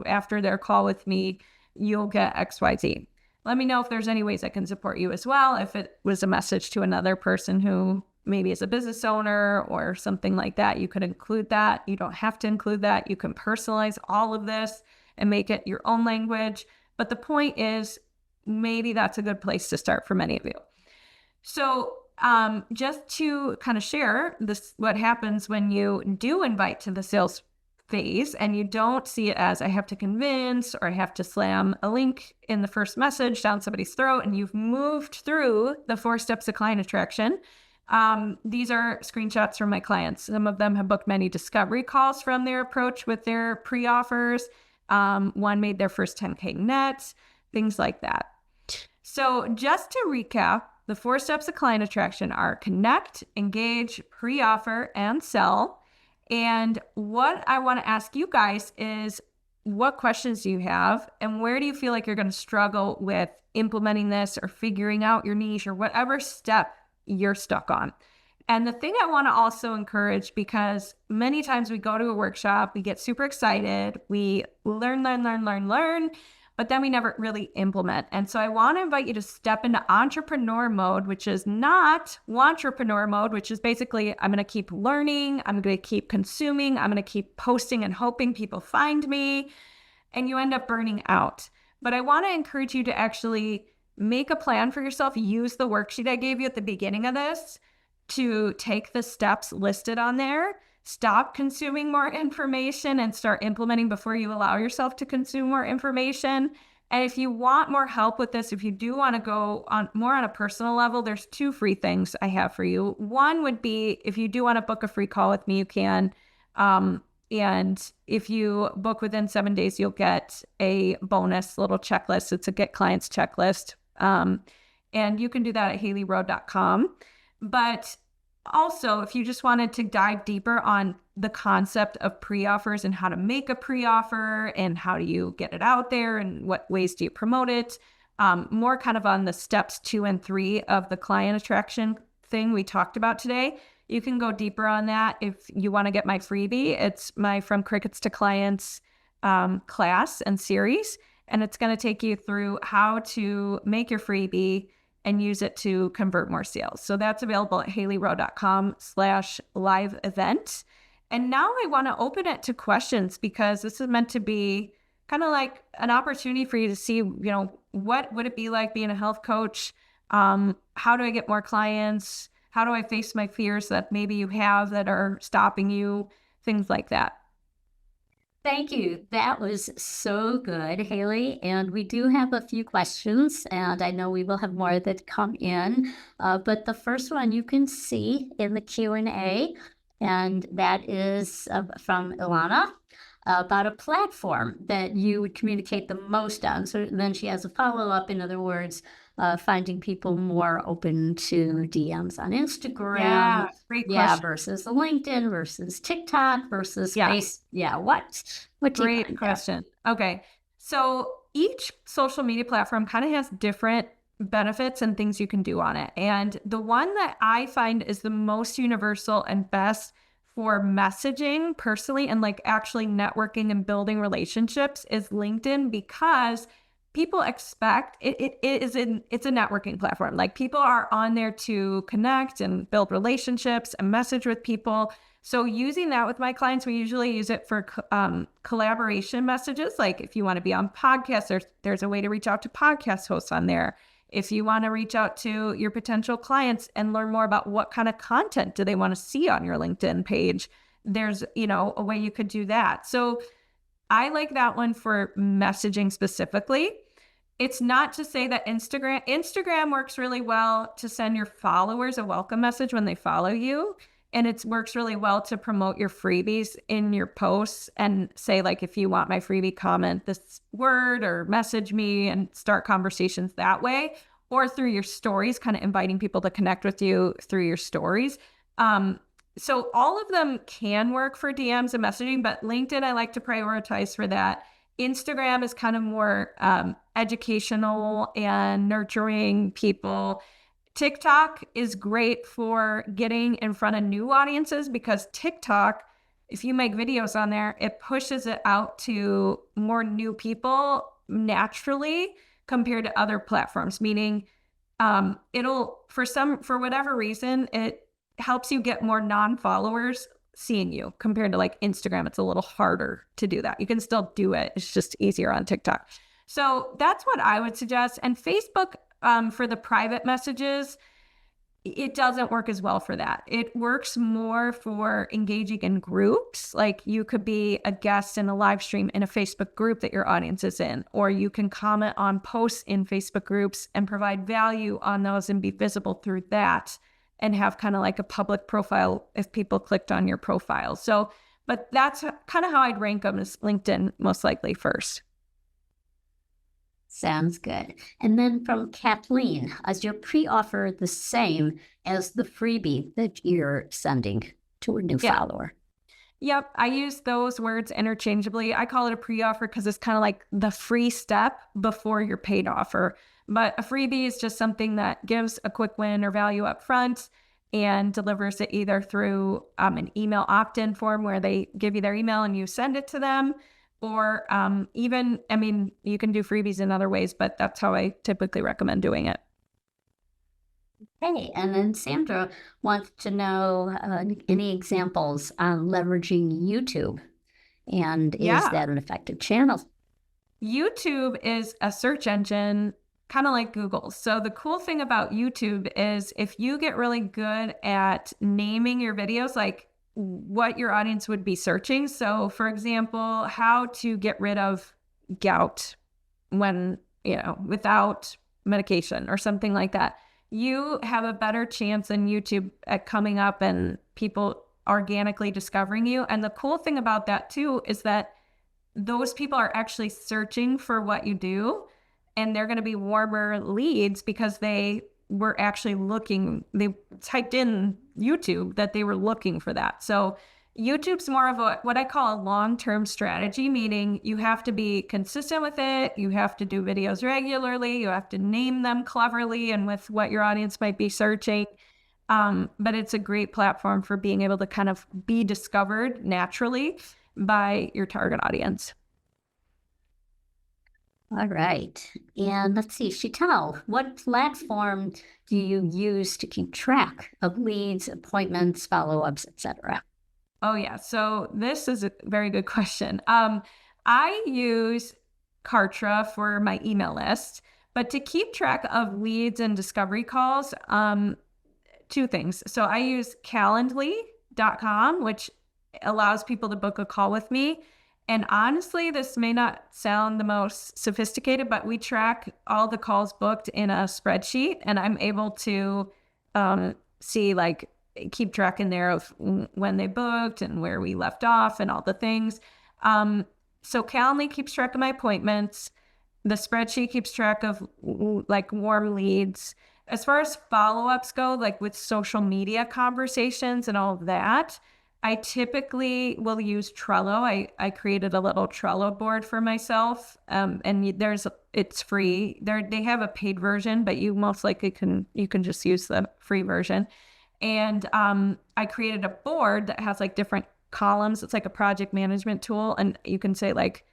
after their call with me, you'll get XYZ. Let me know if there's any ways I can support you as well. If it was a message to another person who maybe is a business owner or something like that, you could include that. You don't have to include that. You can personalize all of this and make it your own language. But the point is, maybe that's a good place to start for many of you. So just to kind of share this, what happens when you do invite to the sales phase and you don't see it as I have to convince or I have to slam a link in the first message down somebody's throat, and you've moved through the 4 steps of client attraction. These are screenshots from my clients. Some of them have booked many discovery calls from their approach with their pre-offers. One made their first 10K net, things like that. So just to recap, the 4 steps of client attraction are connect, engage, pre-offer, and sell. And what I want to ask you guys is, what questions do you have? And where do you feel like you're going to struggle with implementing this or figuring out your niche or whatever step you're stuck on? And the thing I want to also encourage, because many times we go to a workshop, we get super excited, we learn, but then we never really implement. And so I want to invite you to step into entrepreneur mode, which is not wantrepreneur mode, which is basically, I'm going to keep learning, I'm going to keep consuming, I'm going to keep posting and hoping people find me, and you end up burning out. But I want to encourage you to actually make a plan for yourself. Use the worksheet I gave you at the beginning of this to take the steps listed on there. Stop consuming more information and start implementing before you allow yourself to consume more information. And if you want more help with this, if you do want to go on more on a personal level, there's 2 free things I have for you. One would be, if you do want to book a free call with me, you can. And if you book within 7 days, you'll get a bonus little checklist. It's a Get Clients checklist. And you can do that at HaileyRowe.com. But also, if you just wanted to dive deeper on the concept of pre-offers and how to make a pre-offer and how do you get it out there and what ways do you promote it, more kind of on the steps 2 and 3 of the client attraction thing we talked about today, you can go deeper on that. If you want to get my freebie, it's my From Crickets to Clients class and series, and it's going to take you through how to make your freebie and use it to convert more sales. So that's available at HaileyRowe.com/live event. And now I want to open it to questions, because this is meant to be kind of like an opportunity for you to see, what would it be like being a health coach? How do I get more clients? How do I face my fears that maybe you have that are stopping you? Things like that. Thank you. That was so good, Hailey. And we do have a few questions, and I know we will have more that come in. But the first one you can see in the Q&A, and that is from Ilana about a platform that you would communicate the most on. So then she has a follow-up, in other words, finding people more open to DMs on Instagram. Yeah, great Yeah, question. versus LinkedIn versus TikTok versus Yeah. Face. Yeah, what do you Great find there? question. Okay. So each social media platform kind of has different benefits and things you can do on it. And the one that I find is the most universal and best for messaging personally and like actually networking and building relationships is LinkedIn, because people expect it's a networking platform. Like people are on there to connect and build relationships and message with people. So using that with my clients, we usually use it for collaboration messages. Like if you want to be on podcasts, there's a way to reach out to podcast hosts on there. If you want to reach out to your potential clients and learn more about what kind of content do they want to see on your LinkedIn page, there's, a way you could do that. So I like that one for messaging specifically. It's not to say that Instagram works really well to send your followers a welcome message when they follow you. And it works really well to promote your freebies in your posts and say, like, if you want my freebie, comment this word or message me and start conversations that way, or through your stories, kind of inviting people to connect with you through your stories. So all of them can work for DMs and messaging, but LinkedIn, I like to prioritize for that. Instagram is kind of more educational and nurturing people. TikTok is great for getting in front of new audiences, because TikTok, if you make videos on there, it pushes it out to more new people naturally compared to other platforms, meaning it'll, for whatever reason, it helps you get more non-followers seeing you compared to like Instagram. It's a little harder to do that. You can still do it. It's just easier on TikTok. So that's what I would suggest. And Facebook, for the private messages, it doesn't work as well for that. It works more for engaging in groups. Like you could be a guest in a live stream in a Facebook group that your audience is in, or you can comment on posts in Facebook groups and provide value on those and be visible through that and have kind of like a public profile if people clicked on your profile. So, but that's kind of how I'd rank them, as LinkedIn most likely first. Sounds good. And then from Kathleen, is your pre-offer the same as the freebie that you're sending to a new follower? Yep, I use those words interchangeably. I call it a pre-offer because it's kind of like the free step before your paid offer. But a freebie is just something that gives a quick win or value up front and delivers it either through an email opt-in form where they give you their email and you send it to them, or you can do freebies in other ways, but that's how I typically recommend doing it. Okay, and then Sandra wants to know any examples on leveraging YouTube, and is that an effective channel? YouTube is a search engine kind of like Google. So the cool thing about YouTube is if you get really good at naming your videos, like what your audience would be searching. So for example, how to get rid of gout when, without medication or something like that, you have a better chance in YouTube at coming up and people organically discovering you. And the cool thing about that too is that those people are actually searching for what you do, and they're going to be warmer leads because they were actually looking, they typed in YouTube that they were looking for that. So YouTube's more of what I call a long-term strategy, meaning you have to be consistent with it. You have to do videos regularly. You have to name them cleverly and with what your audience might be searching. But it's a great platform for being able to kind of be discovered naturally by your target audience. All right. And let's see, Chantal, what platform do you use to keep track of leads, appointments, follow-ups, etc.? Oh, yeah. So this is a very good question. I use Kartra for my email list, but to keep track of leads and discovery calls, two things. So I use calendly.com, which allows people to book a call with me. And honestly, this may not sound the most sophisticated, but we track all the calls booked in a spreadsheet, and I'm able to see, like, keep track in there of when they booked and where we left off and all the things. So Calendly keeps track of my appointments. The spreadsheet keeps track of like warm leads. As far as follow-ups go, like with social media conversations and all of that, I typically will use Trello. I created a little Trello board for myself, and it's free. They have a paid version, but you most likely can just use the free version. And I created a board that has like different columns. It's like a project management tool, and you can say like,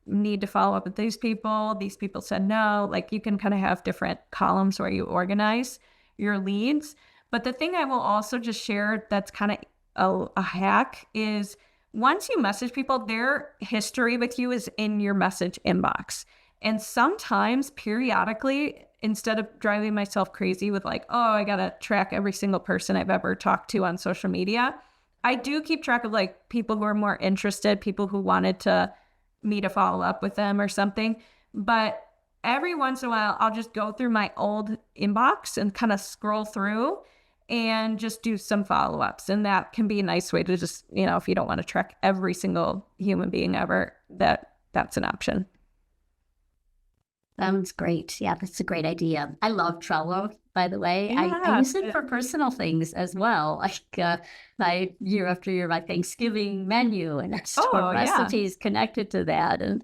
need to follow up with these people. These people said no. Like you can kind of have different columns where you organize your leads. But the thing I will also just share that's kind of a hack is once you message people, their history with you is in your message inbox. And sometimes periodically, instead of driving myself crazy with like, oh, I got to track every single person I've ever talked to on social media, I do keep track of like people who are more interested, people who wanted me to follow up with them or something. But every once in a while, I'll just go through my old inbox and kind of scroll through and just do some follow-ups. And that can be a nice way to just, if you don't want to track every single human being ever, that's an option. Sounds great. Yeah, that's a great idea. I love Trello, by the way. Yeah. I use it for personal things as well. Like my year after year, my Thanksgiving menu, and I store recipes connected to that. And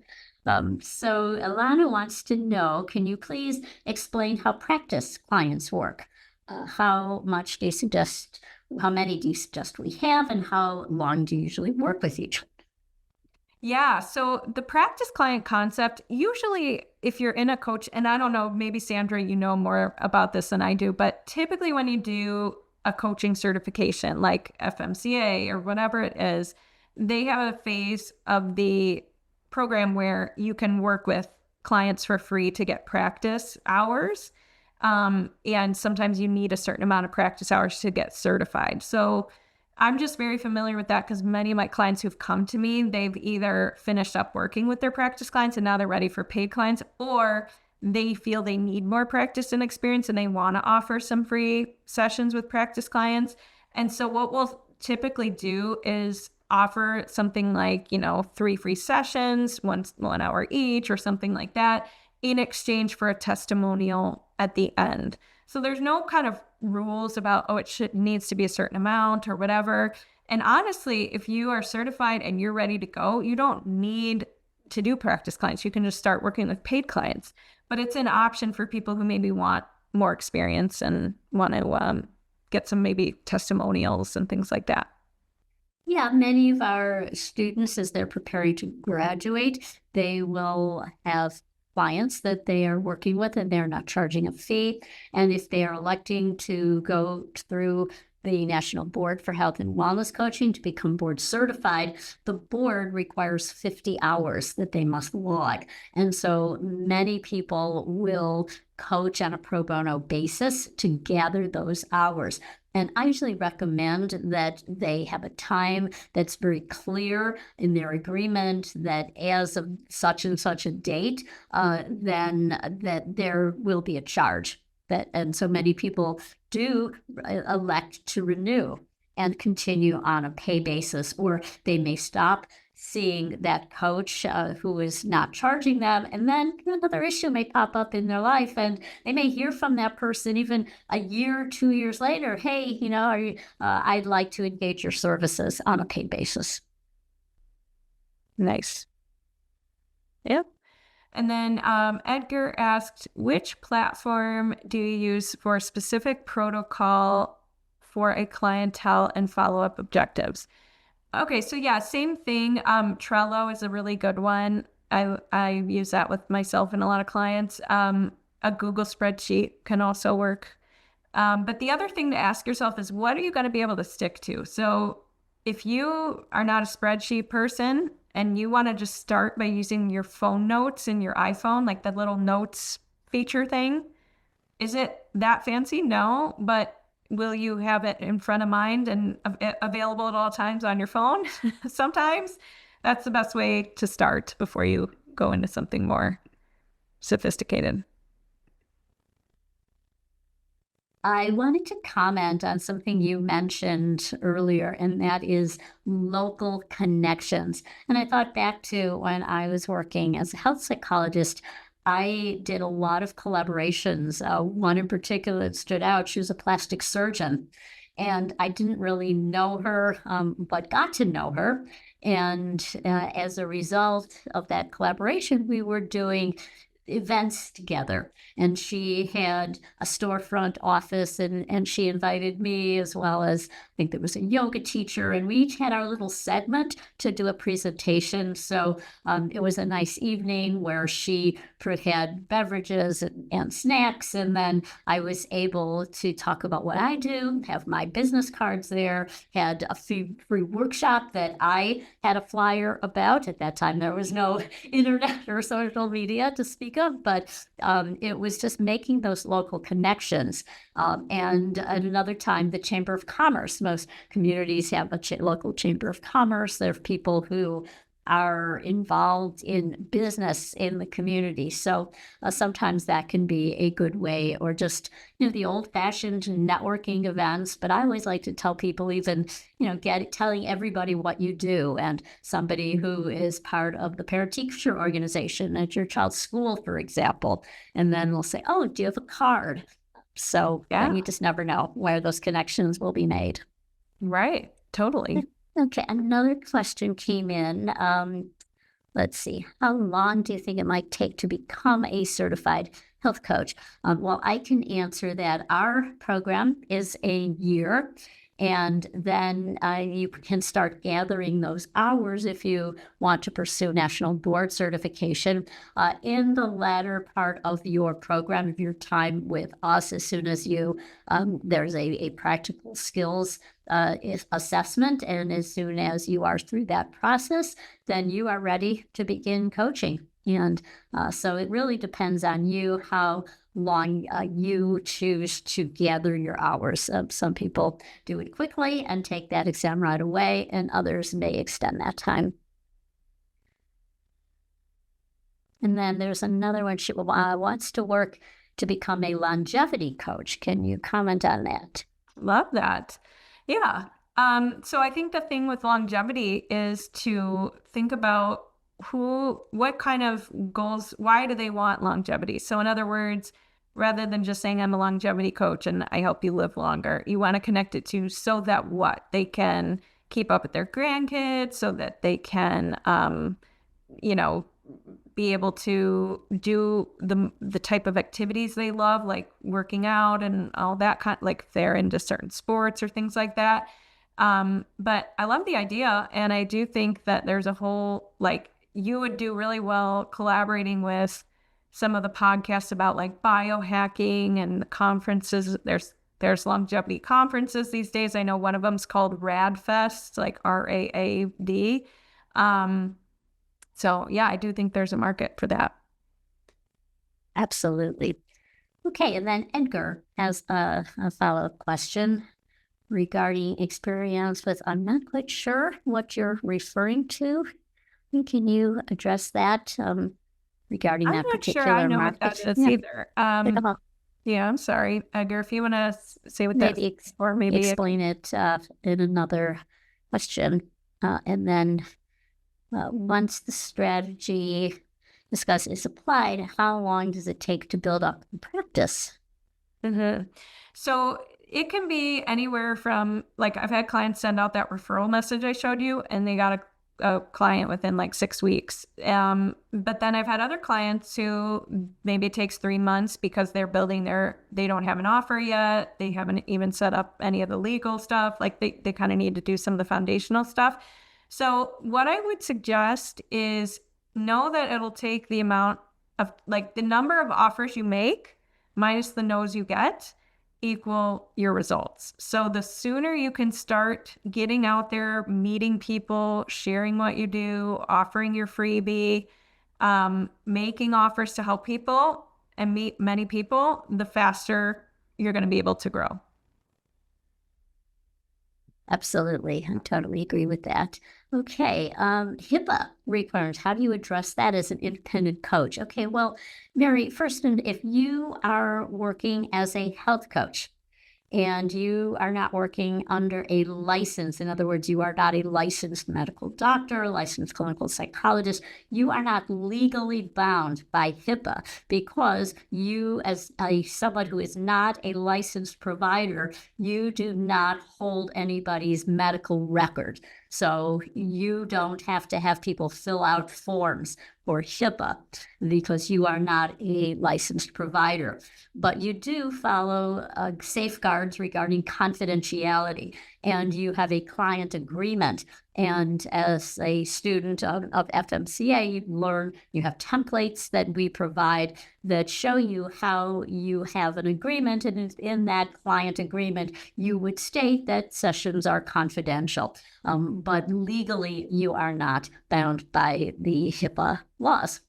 so Alana wants to know, can you please explain how practice clients work? How many do you suggest we have, and how long do you usually work with each one? Yeah. So the practice client concept, usually if you're in a coach, and I don't know, maybe Sandra, you know more about this than I do, but typically when you do a coaching certification like FMCA or whatever it is, they have a phase of the program where you can work with clients for free to get practice hours. And sometimes you need a certain amount of practice hours to get certified. So I'm just very familiar with that because many of my clients who've come to me, they've either finished up working with their practice clients and now they're ready for paid clients, or they feel they need more practice and experience and they want to offer some free sessions with practice clients. And so what we'll typically do is offer something like, 3 free sessions, 1 hour each or something like that, in exchange for a testimonial at the end. So there's no kind of rules about, it needs to be a certain amount or whatever. And honestly, if you are certified and you're ready to go, you don't need to do practice clients. You can just start working with paid clients. But it's an option for people who maybe want more experience and want to get some maybe testimonials and things like that. Yeah, many of our students, as they're preparing to graduate, they will have clients that they are working with and they're not charging a fee. And if they are electing to go through the National Board for Health and Wellness Coaching to become board certified, the board requires 50 hours that they must log. And so many people will coach on a pro bono basis to gather those hours. And I usually recommend that they have a time that's very clear in their agreement that as of such and such a date, then that there will be a charge. And so many people do elect to renew and continue on a pay basis, or they may stop seeing that coach who is not charging them, and then another issue may pop up in their life, and they may hear from that person even a year, 2 years later, hey, I'd like to engage your services on a paid basis. Nice. Yep. And then Edgar asked, which platform do you use for a specific protocol for a clientele and follow-up objectives? Okay, so yeah, same thing. Trello is a really good one. I use that with myself and a lot of clients. A Google spreadsheet can also work. But the other thing to ask yourself is, what are you going to be able to stick to? So if you are not a spreadsheet person and you want to just start by using your phone notes in your iPhone, like the little notes feature thing, is it that fancy? No, but will you have it in front of mind and available at all times on your phone? Sometimes. that's the best way to start before you go into something more sophisticated. I wanted to comment on something you mentioned earlier, and that is local connections. And I thought back to when I was working as a health psychologist. I did a lot of collaborations. One in particular that stood out, she was a plastic surgeon. And I didn't really know her, but got to know her. And as a result of that collaboration, we were doing events together, and she had a storefront office, and she invited me, as well as I think there was a yoga teacher, and we each had our little segment to do a presentation. So it was a nice evening where she had beverages and snacks, and then I was able to talk about what I do, have my business cards there, had a free workshop that I had a flyer about. At that time there was no internet or social media to speak of, but it was just making those local connections. And at another time, the Chamber of Commerce. Most communities have a local Chamber of Commerce. There are people who are involved in business in the community. So sometimes that can be a good way, or just, the old-fashioned networking events. But I always like to tell people, even, telling everybody what you do, and somebody who is part of the parent-teacher organization at your child's school, for example, and then they'll say, "Oh, do you have a card?" So then you just never know where those connections will be made. Right. Totally. Okay, another question came in. Let's see. How long do you think it might take to become a certified health coach? Well, I can answer that. Our program is a year, and then you can start gathering those hours if you want to pursue national board certification in the latter part of your program, of your time with us. As soon as there's a practical skills assessment, and as soon as you are through that process, then you are ready to begin coaching. And so it really depends on you how long you choose to gather your hours. Some people do it quickly and take that exam right away, and others may extend that time. And then there's another one. She wants to work to become a longevity coach. Can you comment on that? Love that. Yeah. So I think the thing with longevity is to think about what kind of goals, why do they want longevity? So in other words, rather than just saying I'm a longevity coach and I help you live longer, you want to connect it to so that they can keep up with their grandkids, so that they can, be able to do the type of activities they love, like working out and all that kind, like if they're into certain sports or things like that. But I love the idea. And I do think that there's a whole, you would do really well collaborating with some of the podcasts about like biohacking and the conferences. There's longevity conferences these days. I know one of them's called RAAD, like RAAD. So yeah, I do think there's a market for that. Absolutely. Okay, and then Edgar has a follow-up question regarding experience with, I'm not quite sure what you're referring to. Can you address that regarding that particular market? I'm not sure I know market? what that is either. Yeah, I'm sorry, Edgar, if you want to say what that is, or maybe explain it in another question. And then once the strategy discussed is applied, how long does it take to build up the practice? Mm-hmm. So it can be anywhere from, I've had clients send out that referral message I showed you, and they got a client within 6 weeks. But then I've had other clients who maybe it takes 3 months because they're they don't have an offer yet. They haven't even set up any of the legal stuff. They kind of need to do some of the foundational stuff. So what I would suggest is know that it'll take the amount of, the number of offers you make minus the no's you get equal your results. So the sooner you can start getting out there, meeting people, sharing what you do, offering your freebie, making offers to help people and meet many people, the faster you're going to be able to grow. Absolutely. I totally agree with that. Okay. HIPAA requirements. How do you address that as an independent coach? Okay. Well, Mary, first, if you are working as a health coach, and you are not working under a license. In other words, you are not a licensed medical doctor, licensed clinical psychologist. You are not legally bound by HIPAA because you, as someone who is not a licensed provider, you do not hold anybody's medical record. So you don't have to have people fill out forms for HIPAA because you are not a licensed provider. But you do follow safeguards regarding confidentiality, and you have a client agreement. And as a student of FMCA, you learn, you have templates that we provide that show you how you have an agreement. And in that client agreement, you would state that sessions are confidential. But legally, you are not bound by the HIPAA laws.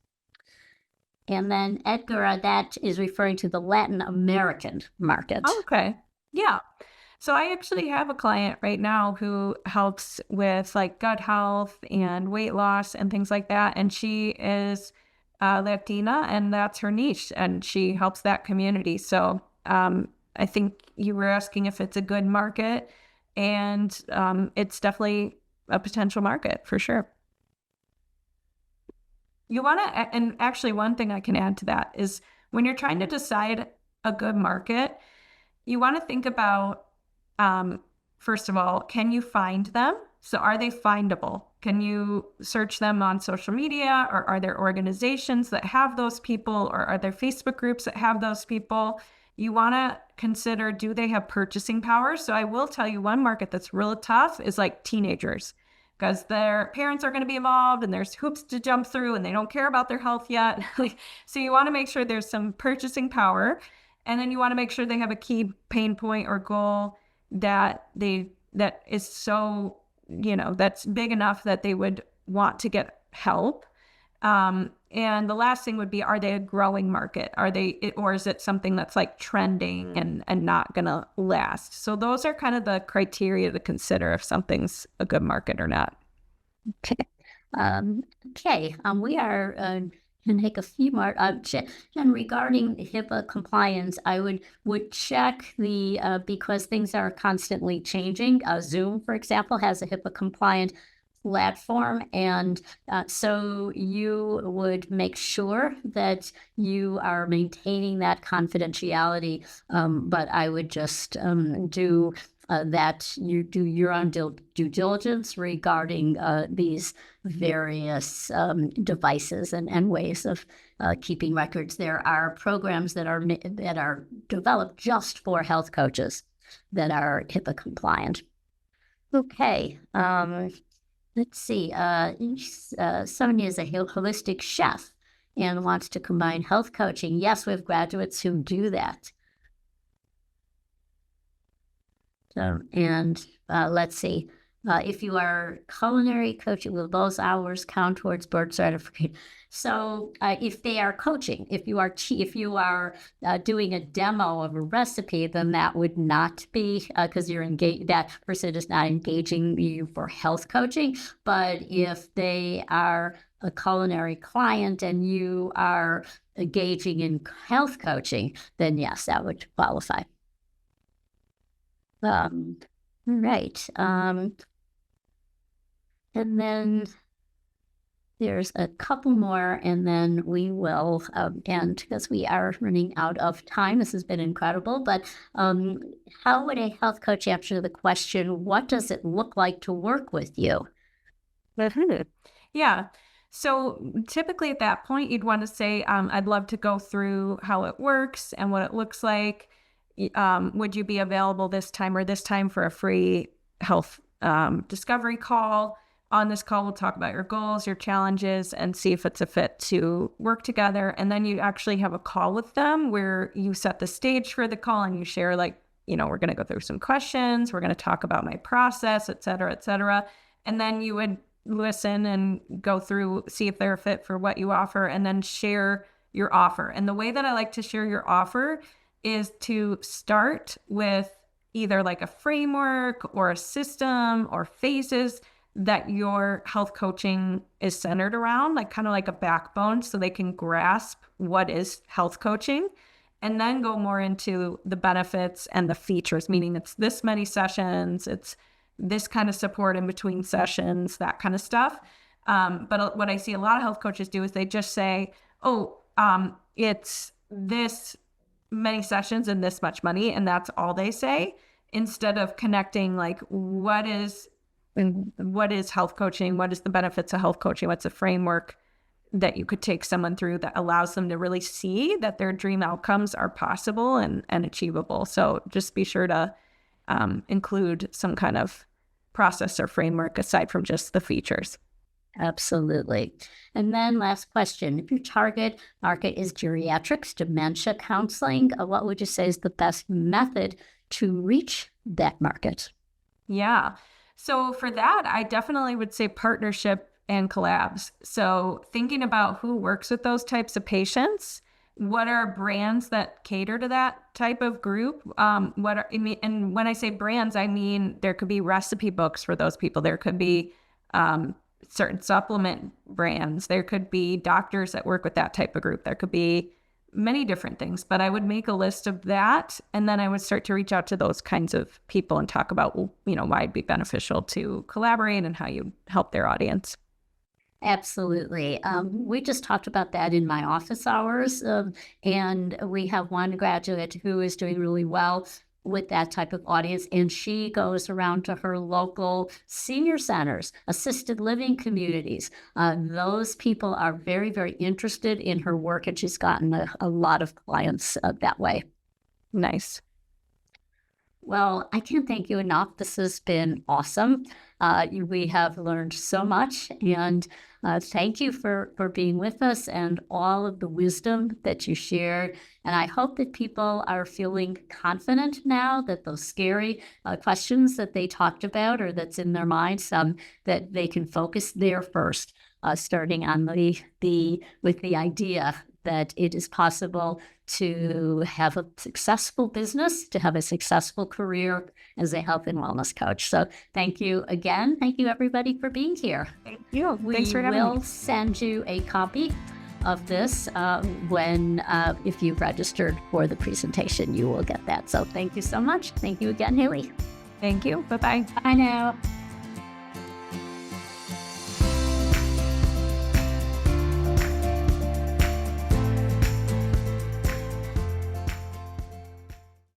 And then Edgar, that is referring to the Latin American market. Oh, okay. Yeah. So I actually have a client right now who helps with like gut health and weight loss and things like that. And she is Latina, and that's her niche, and she helps that community. So I think you were asking if it's a good market, and it's definitely a potential market for sure. You want to, and actually one thing I can add to that is when you're trying to decide a good market, you want to think about, first of all, can you find them? So are they findable? Can you search them on social media, or are there organizations that have those people, or are there Facebook groups that have those people? You want to consider, do they have purchasing power? So I will tell you one market that's real tough is like teenagers, because their parents are going to be involved and there's hoops to jump through and they don't care about their health yet. So you want to make sure there's some purchasing power. And then you want to make sure they have a key pain point or goal that is so, that's big enough that they would want to get help. And the last thing would be, are they a growing market? Or is it something that's like trending and not going to last? So those are kind of the criteria to consider if something's a good market or not. Okay. We are going to take a few more. And regarding HIPAA compliance, I would check because things are constantly changing. Zoom, for example, has a HIPAA compliant platform, and so you would make sure that you are maintaining that confidentiality, but I would just do that you do your own due diligence regarding these various devices and ways of keeping records. There are programs that are developed just for health coaches that are HIPAA compliant. Okay. Let's see. Sonia is a holistic chef and wants to combine health coaching. Yes, we have graduates who do that. So, and let's see. If you are culinary coaching, will those hours count towards board certification? So if they are coaching, if you are doing a demo of a recipe, then that would not be because you're engaged. That person is not engaging you for health coaching. But if they are a culinary client and you are engaging in health coaching, then yes, that would qualify. Right. And then there's a couple more, and then we will end because we are running out of time. This has been incredible. But how would a health coach answer the question, what does it look like to work with you? Yeah. So typically at that point, you'd want to say, I'd love to go through how it works and what it looks like. Would you be available this time or this time for a free health discovery call? On this call, we'll talk about your goals, your challenges, and see if it's a fit to work together. And then you actually have a call with them where you set the stage for the call and you share, like, we're going to go through some questions. We're going to talk about my process, et cetera, et cetera. And then you would listen and go through, see if they're a fit for what you offer, and then share your offer. And the way that I like to share your offer is to start with either like a framework or a system or phases that your health coaching is centered around, like kind of like a backbone, so they can grasp what is health coaching, and then go more into the benefits and the features, meaning it's this many sessions, it's this kind of support in between sessions, that kind of stuff. But what I see a lot of health coaches do is they just say, oh, it's this many sessions and this much money, and that's all they say, instead of connecting like what is health coaching, what is the benefits of health coaching, what's a framework that you could take someone through that allows them to really see that their dream outcomes are possible and achievable. So just be sure to include some kind of process or framework aside from just the features. Absolutely. And then last question, if your target market is geriatrics, dementia counseling, what would you say is the best method to reach that market? Yeah. So for that, I definitely would say partnership and collabs. So thinking about who works with those types of patients, what are brands that cater to that type of group? And when I say brands, I mean there could be recipe books for those people. There could be certain supplement brands. There could be doctors that work with that type of group. There could be many different things, but I would make a list of that. And then I would start to reach out to those kinds of people and talk about, why it'd be beneficial to collaborate and how you help their audience. Absolutely. We just talked about that in my office hours. And we have one graduate who is doing really well with that type of audience. And she goes around to her local senior centers, assisted living communities. Those people are very, very interested in her work, and she's gotten a lot of clients that way. Nice. Well, I can't thank you enough. This has been awesome. We have learned so much, and thank you for being with us and all of the wisdom that you shared. And I hope that people are feeling confident now that those scary questions that they talked about or that's in their minds, that they can focus there first, starting on with the idea that it is possible to have a successful business, to have a successful career as a health and wellness coach. So thank you again. Thank you, everybody, for being here. Thank you. Thanks for having me. We will send you a copy of this if you've registered for the presentation, you will get that. So thank you so much. Thank you again, Hailey. Thank you. Bye-bye. Bye now.